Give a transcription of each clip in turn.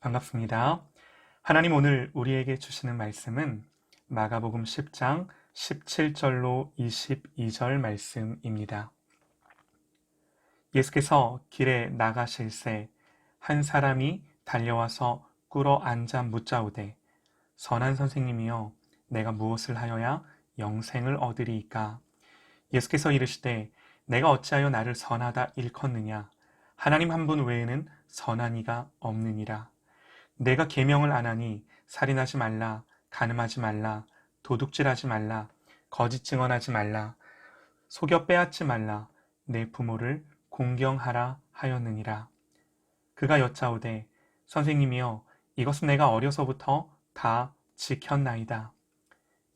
반갑습니다. 하나님 오늘 우리에게 주시는 말씀은 마가복음 10장 17절로 22절 말씀입니다. 예수께서 길에 나가실새 한 사람이 달려와서 꿇어 앉아 묻자오되 선한 선생님이여 내가 무엇을 하여야 영생을 얻으리이까? 예수께서 이르시되 내가 어찌하여 나를 선하다 일컫느냐? 하나님 한 분 외에는 선한 이가 없느니라. 내가 계명을 안 하니 살인하지 말라, 간음하지 말라, 도둑질하지 말라, 거짓 증언하지 말라, 속여 빼앗지 말라, 내 부모를 공경하라 하였느니라. 그가 여짜오되 선생님이여 이것은 내가 어려서부터 다 지켰나이다.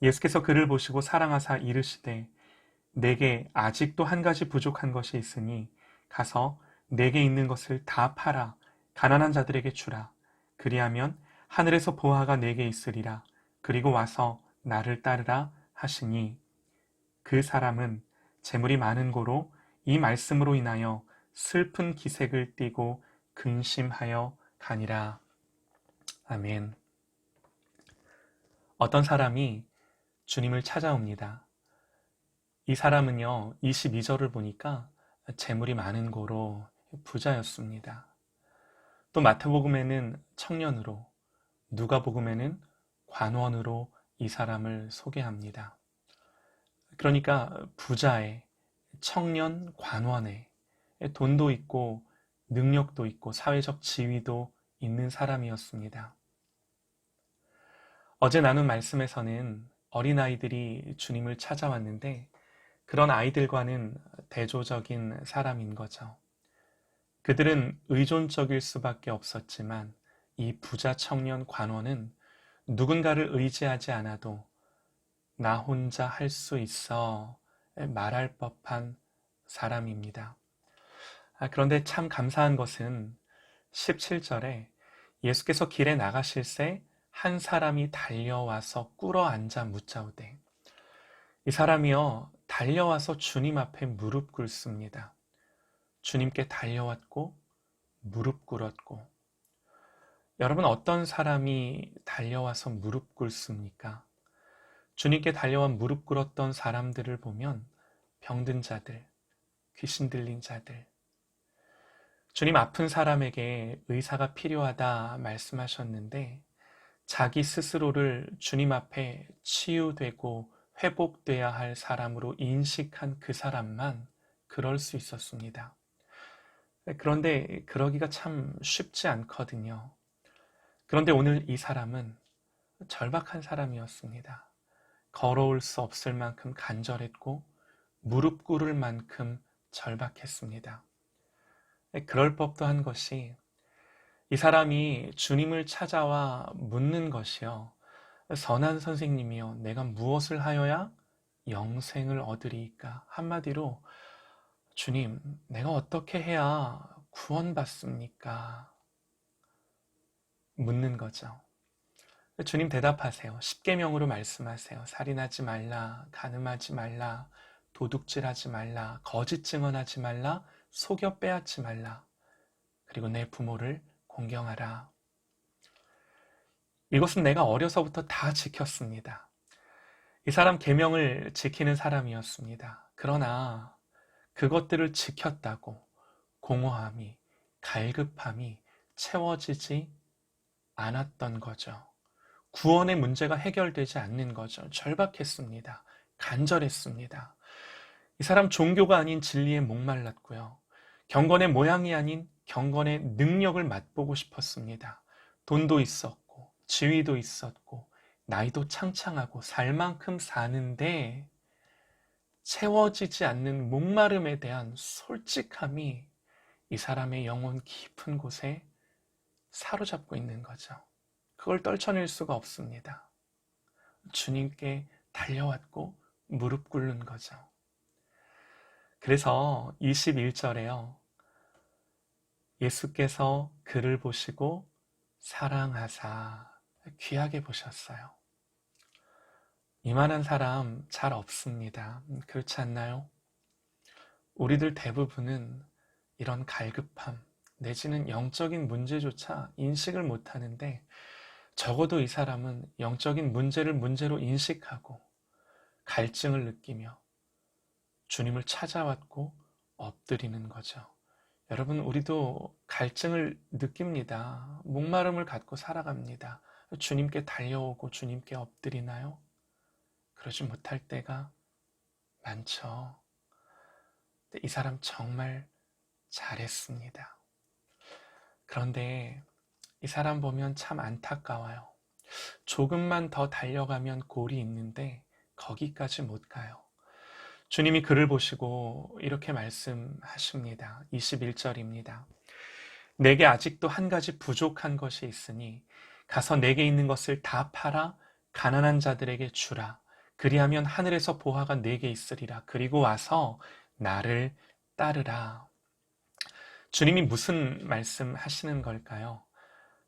예수께서 그를 보시고 사랑하사 이르시되 내게 아직도 한 가지 부족한 것이 있으니 가서 내게 있는 것을 다 팔아 가난한 자들에게 주라. 그리하면 하늘에서 보화가 내게 있으리라. 그리고 와서 나를 따르라 하시니 그 사람은 재물이 많은 고로 이 말씀으로 인하여 슬픈 기색을 띠고 근심하여 가니라. 아멘. 어떤 사람이 주님을 찾아옵니다. 이 사람은요, 22절을 보니까 재물이 많은 고로 부자였습니다. 또 마태복음에는 청년으로, 누가복음에는 관원으로 이 사람을 소개합니다. 그러니까 부자의, 청년 관원의, 돈도 있고 능력도 있고 사회적 지위도 있는 사람이었습니다. 어제 나눈 말씀에서는 어린아이들이 주님을 찾아왔는데 그런 아이들과는 대조적인 사람인 거죠. 그들은 의존적일 수밖에 없었지만 이 부자 청년 관원은 누군가를 의지하지 않아도 나 혼자 할 수 있어 말할 법한 사람입니다. 그런데 참 감사한 것은 17절에 예수께서 길에 나가실새 한 사람이 달려와서 꿇어 앉아 묻자오되 이 사람이요 달려와서 주님 앞에 무릎 꿇습니다. 주님께 달려왔고 무릎 꿇었고 여러분 어떤 사람이 달려와서 무릎 꿇습니까? 주님께 달려와 무릎 꿇었던 사람들을 보면 병든 자들, 귀신 들린 자들 주님 아픈 사람에게 의사가 필요하다 말씀하셨는데 자기 스스로를 주님 앞에 치유되고 회복돼야 할 사람으로 인식한 그 사람만 그럴 수 있었습니다. 그런데 그러기가 참 쉽지 않거든요. 그런데 오늘 이 사람은 절박한 사람이었습니다. 걸어올 수 없을 만큼 간절했고 무릎 꿇을 만큼 절박했습니다. 그럴 법도 한 것이 이 사람이 주님을 찾아와 묻는 것이요. 선한 선생님이여 내가 무엇을 하여야 영생을 얻으리이까? 한마디로 주님, 내가 어떻게 해야 구원받습니까? 묻는 거죠. 주님 대답하세요. 십계명으로 말씀하세요. 살인하지 말라, 간음하지 말라, 도둑질하지 말라, 거짓 증언하지 말라, 속여 빼앗지 말라. 그리고 내 부모를 공경하라. 이것은 내가 어려서부터 다 지켰습니다. 이 사람 계명을 지키는 사람이었습니다. 그러나 그것들을 지켰다고 공허함이, 갈급함이 채워지지 않았던 거죠. 구원의 문제가 해결되지 않는 거죠. 절박했습니다. 간절했습니다. 이 사람 종교가 아닌 진리에 목말랐고요. 경건의 모양이 아닌 경건의 능력을 맛보고 싶었습니다. 돈도 있었고 지위도 있었고 나이도 창창하고 살 만큼 사는데 채워지지 않는 목마름에 대한 솔직함이 이 사람의 영혼 깊은 곳에 사로잡고 있는 거죠. 그걸 떨쳐낼 수가 없습니다. 주님께 달려왔고 무릎 꿇는 거죠. 그래서 21절에요. 예수께서 그를 보시고 사랑하사 귀하게 보셨어요. 이만한 사람 잘 없습니다. 그렇지 않나요? 우리들 대부분은 이런 갈급함, 내지는 영적인 문제조차 인식을 못하는데 적어도 이 사람은 영적인 문제를 문제로 인식하고 갈증을 느끼며 주님을 찾아왔고 엎드리는 거죠. 여러분, 우리도 갈증을 느낍니다. 목마름을 갖고 살아갑니다. 주님께 달려오고 주님께 엎드리나요? 그러지 못할 때가 많죠. 이 사람 정말 잘했습니다. 그런데 이 사람 보면 참 안타까워요. 조금만 더 달려가면 골이 있는데 거기까지 못 가요. 주님이 그를 보시고 이렇게 말씀하십니다. 21절입니다. 내게 아직도 한 가지 부족한 것이 있으니 가서 내게 있는 것을 다 팔아 가난한 자들에게 주라. 그리하면 하늘에서 보화가 내게 있으리라. 그리고 와서 나를 따르라. 주님이 무슨 말씀하시는 걸까요?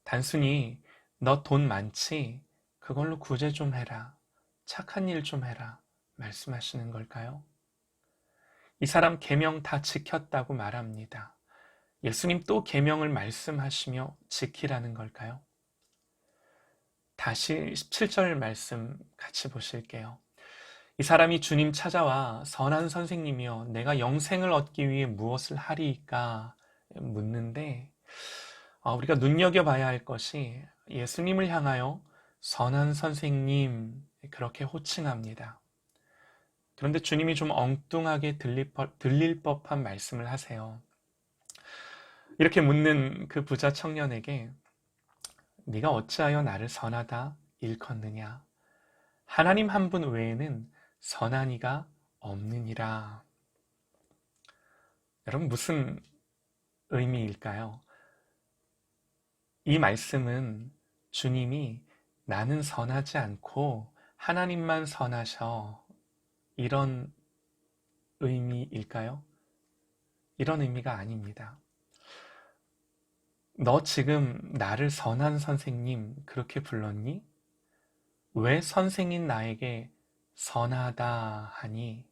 단순히 너 돈 많지? 그걸로 구제 좀 해라. 착한 일 좀 해라. 말씀하시는 걸까요? 이 사람 계명 다 지켰다고 말합니다. 예수님 또 계명을 말씀하시며 지키라는 걸까요? 다시 17절 말씀 같이 보실게요. 이 사람이 주님 찾아와 선한 선생님이여 내가 영생을 얻기 위해 무엇을 하리이까 묻는데 우리가 눈여겨봐야 할 것이 예수님을 향하여 선한 선생님 그렇게 호칭합니다. 그런데 주님이 좀 엉뚱하게 들릴 법한 말씀을 하세요. 이렇게 묻는 그 부자 청년에게 네가 어찌하여 나를 선하다 일컫느냐? 하나님 한 분 외에는 선한 이가 없느니라. 여러분 무슨 의미일까요? 이 말씀은 주님이 나는 선하지 않고 하나님만 선하셔 이런 의미일까요? 이런 의미가 아닙니다. 너 지금 나를 선한 선생님 그렇게 불렀니? 왜 선생인 나에게 선하다 하니?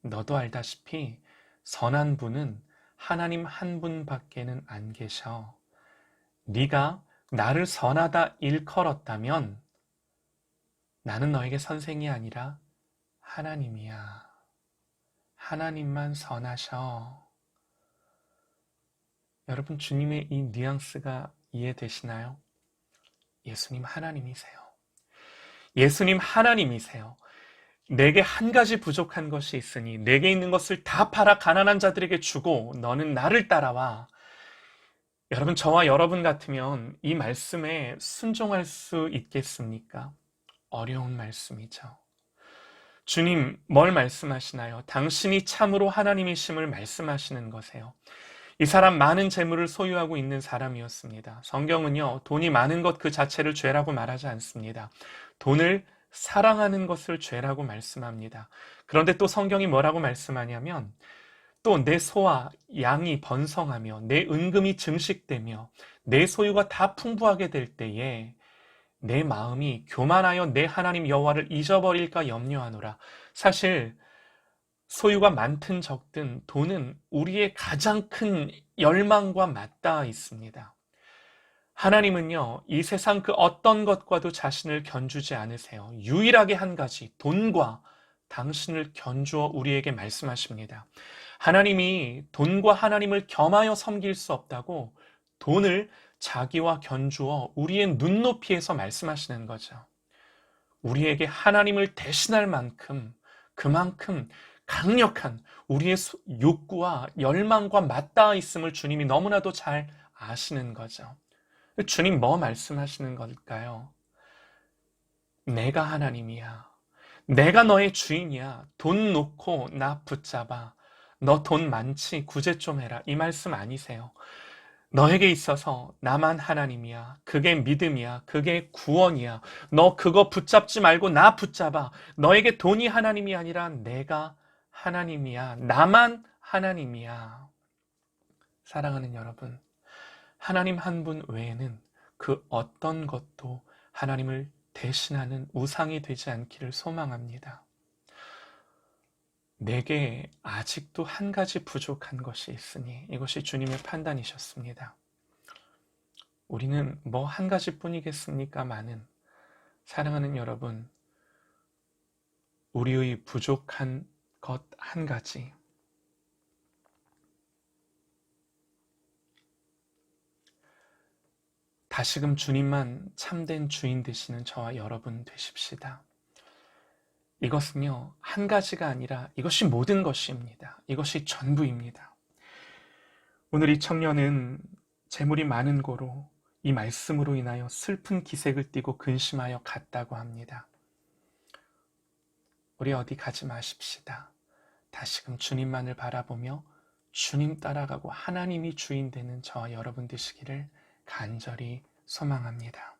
너도 알다시피 선한 분은 하나님 한 분밖에는 안 계셔. 네가 나를 선하다 일컬었다면 나는 너에게 선생이 아니라 하나님이야. 하나님만 선하셔. 여러분 주님의 이 뉘앙스가 이해되시나요? 예수님 하나님이세요. 예수님 하나님이세요. 내게 한 가지 부족한 것이 있으니 내게 있는 것을 다 팔아 가난한 자들에게 주고 너는 나를 따라와. 여러분 저와 여러분 같으면 이 말씀에 순종할 수 있겠습니까? 어려운 말씀이죠. 주님 뭘 말씀하시나요? 당신이 참으로 하나님이심을 말씀하시는 거세요. 이 사람 많은 재물을 소유하고 있는 사람이었습니다. 성경은요, 돈이 많은 것 그 자체를 죄라고 말하지 않습니다. 돈을 사랑하는 것을 죄라고 말씀합니다. 그런데 또 성경이 뭐라고 말씀하냐면 또 내 소와 양이 번성하며 내 은금이 증식되며 내 소유가 다 풍부하게 될 때에 내 마음이 교만하여 내 하나님 여호와를 잊어버릴까 염려하노라. 사실 소유가 많든 적든 돈은 우리의 가장 큰 열망과 맞닿아 있습니다. 하나님은요, 이 세상 그 어떤 것과도 자신을 견주지 않으세요. 유일하게 한 가지, 돈과 당신을 견주어 우리에게 말씀하십니다. 하나님이 돈과 하나님을 겸하여 섬길 수 없다고 돈을 자기와 견주어 우리의 눈높이에서 말씀하시는 거죠. 우리에게 하나님을 대신할 만큼 그만큼 강력한 우리의 욕구와 열망과 맞닿아 있음을 주님이 너무나도 잘 아시는 거죠. 주님 뭐 말씀하시는 걸까요? 내가 하나님이야. 내가 너의 주인이야. 돈 놓고 나 붙잡아. 너 돈 많지? 구제 좀 해라. 이 말씀 아니세요. 너에게 있어서 나만 하나님이야. 그게 믿음이야. 그게 구원이야. 너 그거 붙잡지 말고 나 붙잡아. 너에게 돈이 하나님이 아니라 내가 하나님이야. 나만 하나님이야. 사랑하는 여러분, 하나님 한 분 외에는 그 어떤 것도 하나님을 대신하는 우상이 되지 않기를 소망합니다. 내게 아직도 한 가지 부족한 것이 있으니 이것이 주님의 판단이셨습니다. 우리는 뭐 한 가지뿐이겠습니까마는 사랑하는 여러분, 우리의 부족한 것 한 가지, 다시금 주님만 참된 주인 되시는 저와 여러분 되십시다. 이것은요, 한 가지가 아니라 이것이 모든 것입니다. 이것이 전부입니다. 오늘 이 청년은 재물이 많은 고로 이 말씀으로 인하여 슬픈 기색을 띠고 근심하여 갔다고 합니다. 우리 어디 가지 마십시다. 다시금 주님만을 바라보며 주님 따라가고 하나님이 주인 되는 저와 여러분 되시기를 간절히 소망합니다.